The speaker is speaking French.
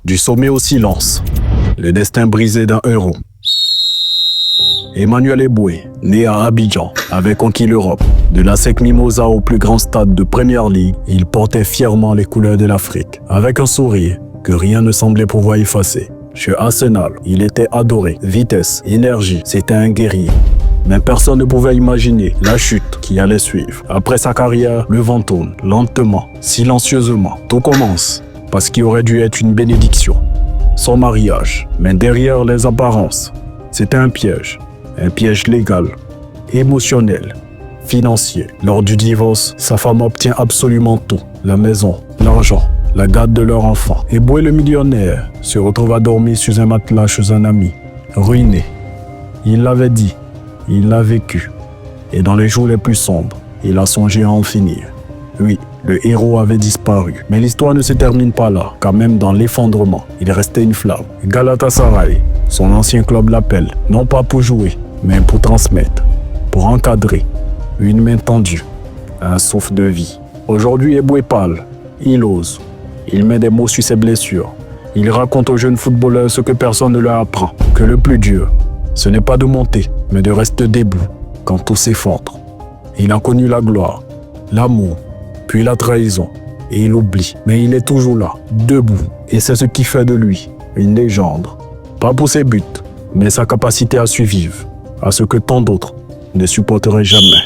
Du sommet au silence. Le destin brisé d'un héros. Emmanuel Eboué, né à Abidjan, avait conquis l'Europe. De la SEC Mimosa au plus grand stade de Premier League, il portait fièrement les couleurs de l'Afrique, avec un sourire que rien ne semblait pouvoir effacer. Chez Arsenal, il était adoré. Vitesse, énergie, c'était un guerrier. Mais personne ne pouvait imaginer la chute qui allait suivre. Après sa carrière, le vent tourne, lentement, silencieusement. Tout commence parce qu'il aurait dû être une bénédiction. Son mariage, mais derrière les apparences, c'était un piège légal, émotionnel, financier. Lors du divorce, sa femme obtient absolument tout. La maison, l'argent, la garde de leur enfant. Eboué le millionnaire se retrouve à dormir sur un matelas chez un ami, ruiné. Il l'avait dit, il l'a vécu. Et dans les jours les plus sombres, il a songé à en finir. Oui, le héros avait disparu. Mais l'histoire ne se termine pas là, car même dans l'effondrement, il restait une flamme. Galatasaray, son ancien club l'appelle, non pas pour jouer, mais pour transmettre, pour encadrer, une main tendue, un souffle de vie. Aujourd'hui, Eboué parle, il ose, il met des mots sur ses blessures. Il raconte aux jeunes footballeurs ce que personne ne leur apprend, que le plus dur, ce n'est pas de monter, mais de rester debout quand tout s'effondre. Il a connu la gloire, l'amour, puis la trahison, et il oublie. Mais il est toujours là, debout, et c'est ce qui fait de lui une légende. Pas pour ses buts, mais sa capacité à survivre, à ce que tant d'autres ne supporteraient jamais.